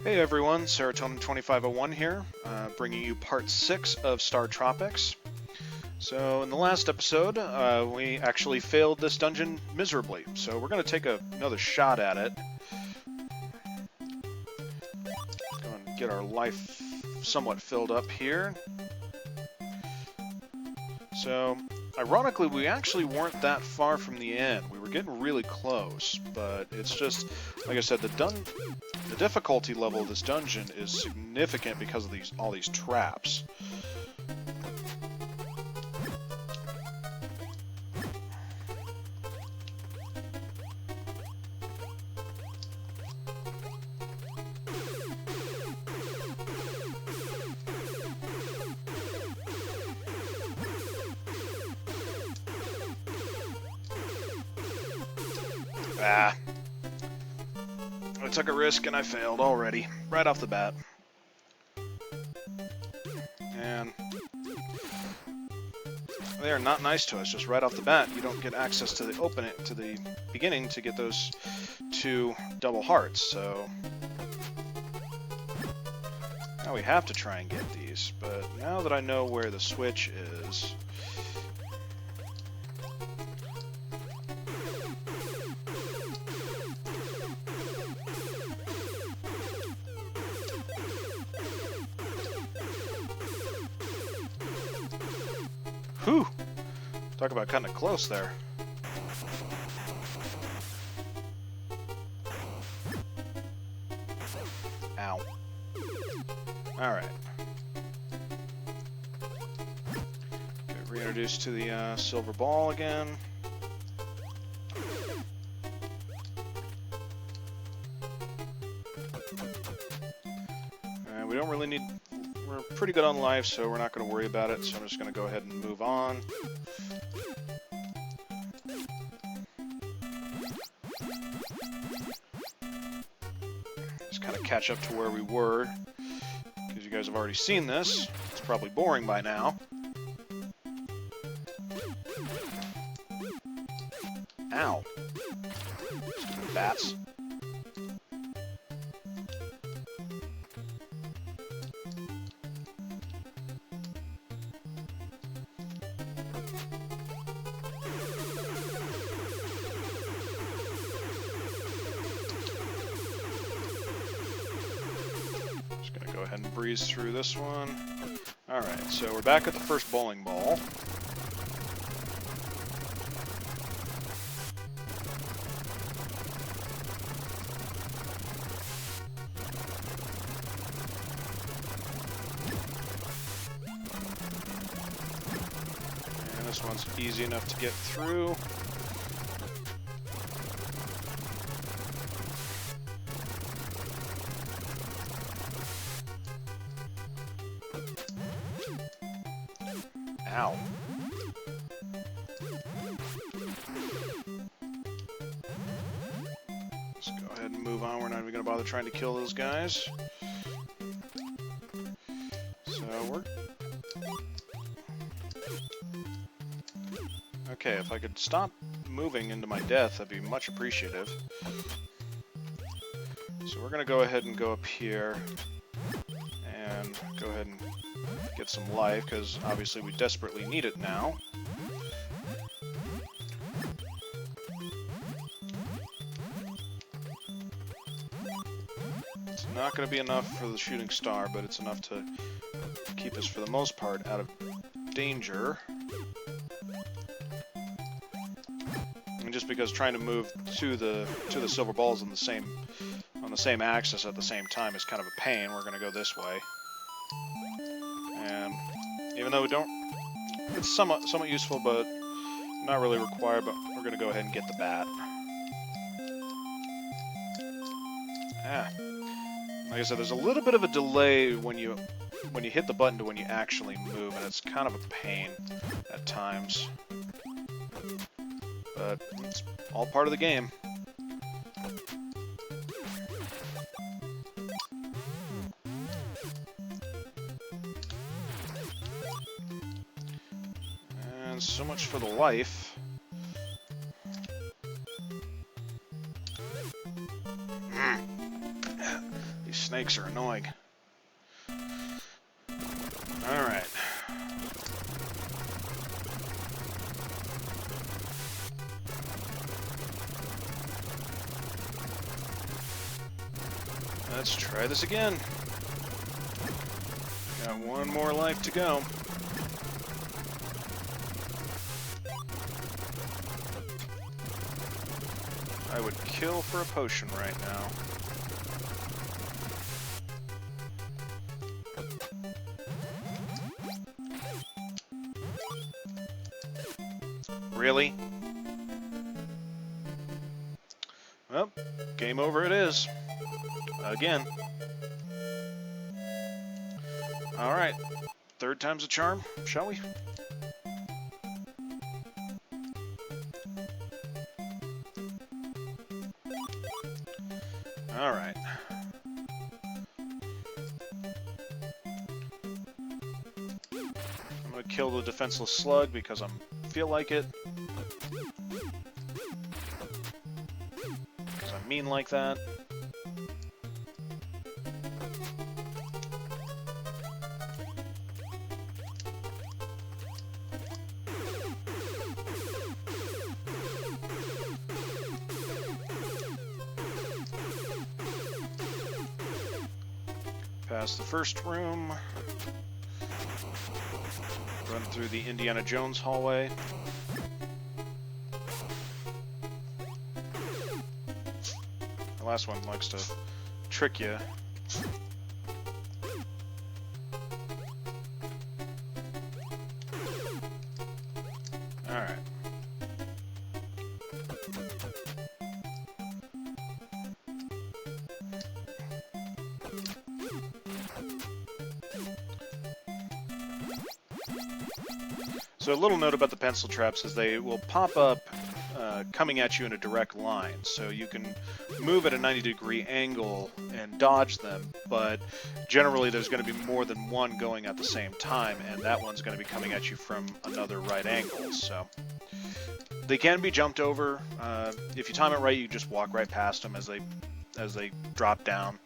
Hey everyone, Serotonin2501 here, bringing you part 6 of StarTropics. So in the last episode, we actually failed this dungeon miserably, so we're going to take another shot at it. Go and get our life somewhat filled up here. So, ironically, we actually weren't that far from the end. We were getting really close, but it's just, like I said, the difficulty level of this dungeon is significant because of all these traps. Ah. I took a risk and I failed already, right off the bat. And they are not nice to us, just right off the bat. You don't get access to the beginning to get those 2 double hearts, so now we have to try and get these. But now that I know where the switch is, whew! Talk about cutting it close there. Ow. Alright. Get reintroduced to the silver ball again. We don't really need... We're pretty good on life, so we're not going to worry about it, so I'm just going to go ahead and move on. Just kind of catch up to where we were, because you guys have already seen this. It's probably boring by now. Ow. Stupid bats. Go ahead and breeze through this one. Alright, so we're back at the first bowling ball. And this one's easy enough to get through. Ow. Let's go ahead and move on. We're not even going to bother trying to kill those guys. So we're... Okay, if I could stop moving into my death, that'd be much appreciative. So we're going to go ahead and go up here and go ahead and get some life, because obviously we desperately need it now. It's not going to be enough for the shooting star, but it's enough to keep us, for the most part, out of danger. And just because trying to move to the silver balls on the same axis at the same time is kind of a pain, we're going to go this way. And even though we don't, it's somewhat useful, but not really required, but we're going to go ahead and get the bat. Like I said, there's a little bit of a delay when you hit the button to when you actually move, and it's kind of a pain at times. But it's all part of the game. And so much for the life. Snakes are annoying. Alright. Let's try this again. Got one more life to go. I would kill for a potion right now. Really? Well, game over it is. Again. Alright. Third time's a charm, shall we? Alright. I'm gonna kill the defenseless slug because I feel like it. Because I'm mean like that. Past the first room. Run through the Indiana Jones hallway. The last one likes to trick you. Alright. So a little note about the pencil traps is they will pop up coming at you in a direct line. So you can move at a 90-degree angle and dodge them, but generally there's going to be more than one going at the same time, and that one's going to be coming at you from another right angle. So they can be jumped over. If you time it right, you just walk right past them as they drop down.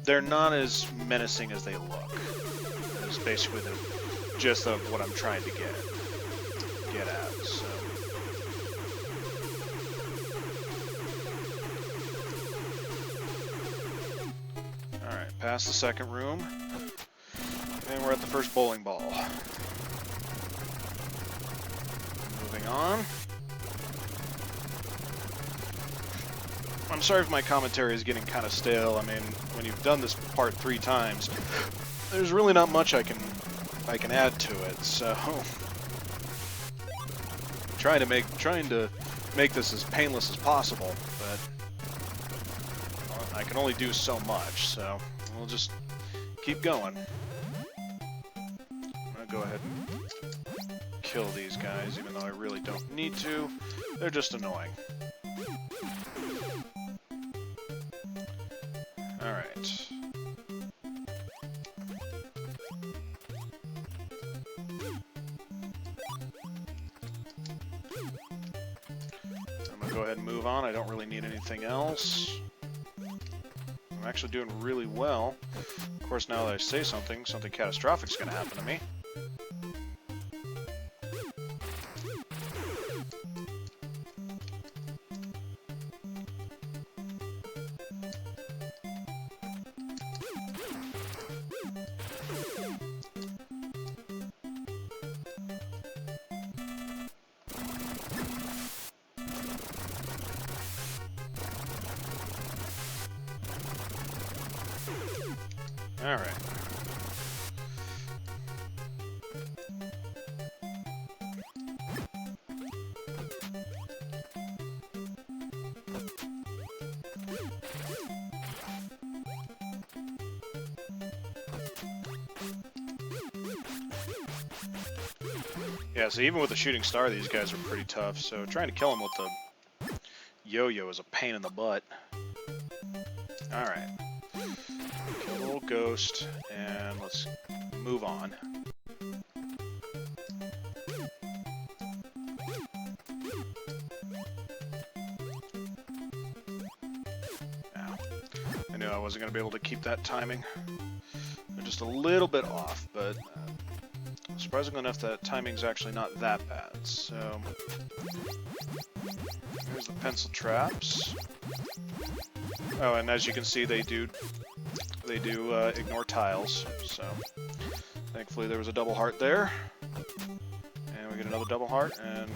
They're not as menacing as they look. It's basically the gist of what I'm trying to get at. So. Alright, past the second room. And we're at the first bowling ball. Moving on. I'm sorry if my commentary is getting kind of stale. I mean, when you've done this part 3 times, there's really not much I can add to it. So trying to make this as painless as possible, but I can only do so much. So we'll just keep going. I'm gonna go ahead and kill these guys, even though I really don't need to. They're just annoying. Alright. I'm gonna go ahead and move on. I don't really need anything else. I'm actually doing really well. Of course, now that I say something catastrophic is gonna happen to me. Alright. Yeah, so even with the shooting star, these guys are pretty tough, so trying to kill them with the yo-yo is a pain in the butt. Alright. Kill the little ghost, and let's move on. Ow. knew I wasn't going to be able to keep that timing. They're just a little bit off, but surprisingly enough, that timing's actually not that bad. So, here's the pencil traps. Oh, and as you can see, they do ignore tiles. So, thankfully there was a double heart there. And we get another double heart, and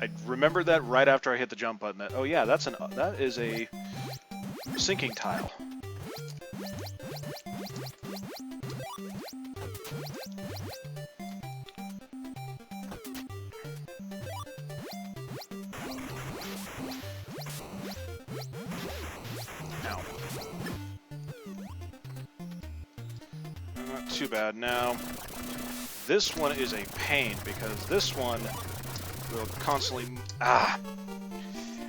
I remembered that right after I hit the jump button. That, oh yeah, that is a sinking tile. Ow. Not too bad. Now, this one is a pain because this one will constantly...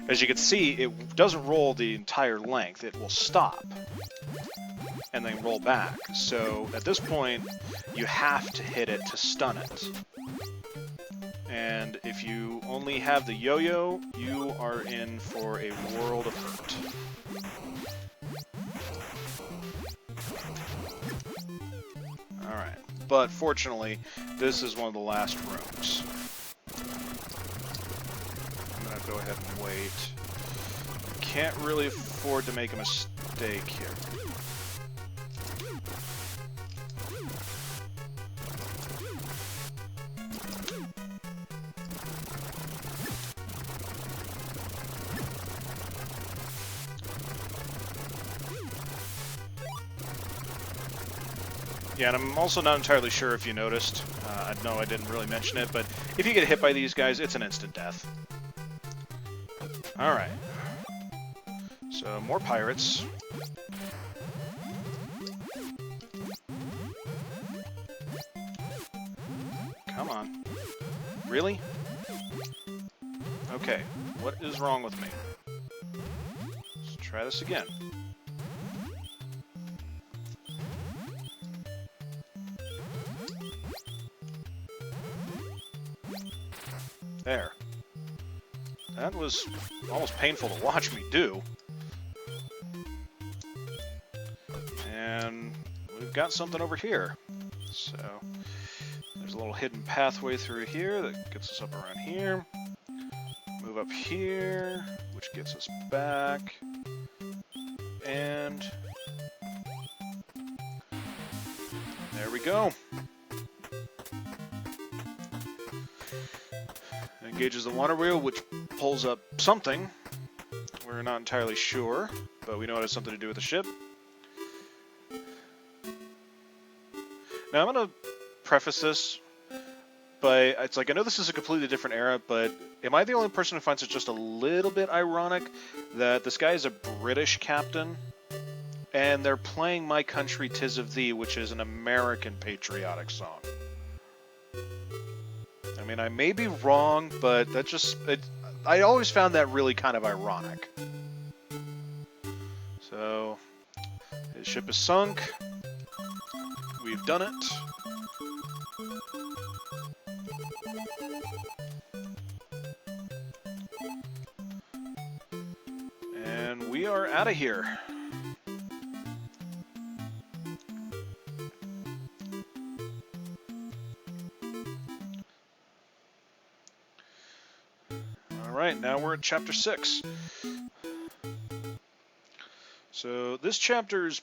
As you can see, it doesn't roll the entire length. It will stop and then roll back. So at this point, you have to hit it to stun it. And if you only have the yo-yo, you are in for a world of hurt. Alright, but fortunately, this is one of the last rooms. I'm gonna go ahead and wait. Can't really afford to make a mistake here. Yeah, and I'm also not entirely sure if you noticed. I know I didn't really mention it, but if you get hit by these guys, it's an instant death. Alright. So, more pirates. Come on. Really? Okay, what is wrong with me? Let's try this again. There. That was almost painful to watch me do. And we've got something over here. So, there's a little hidden pathway through here that gets us up around here. Move up here, which gets us back. And there we go. Engages the water wheel, which pulls up something. We're not entirely sure, but we know it has something to do with the ship. Now I'm going to preface this by, it's like, I know this is a completely different era, but am I the only person who finds it just a little bit ironic that this guy is a British captain, and they're playing My Country 'Tis of Thee, which is an American patriotic song? I mean, I may be wrong, but that just... I always found that really kind of ironic. So, his ship is sunk. We've done it. And we are out of here. Alright, now we're at Chapter 6. So this chapter is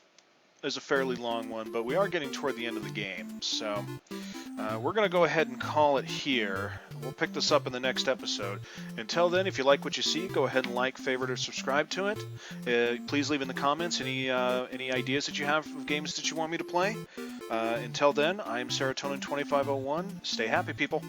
a fairly long one, but we are getting toward the end of the game. So we're going to go ahead and call it here. We'll pick this up in the next episode. Until then, if you like what you see, go ahead and like, favorite, or subscribe to it. Please leave in the comments any ideas that you have of games that you want me to play. Until then, I'm Serotonin2501. Stay happy, people.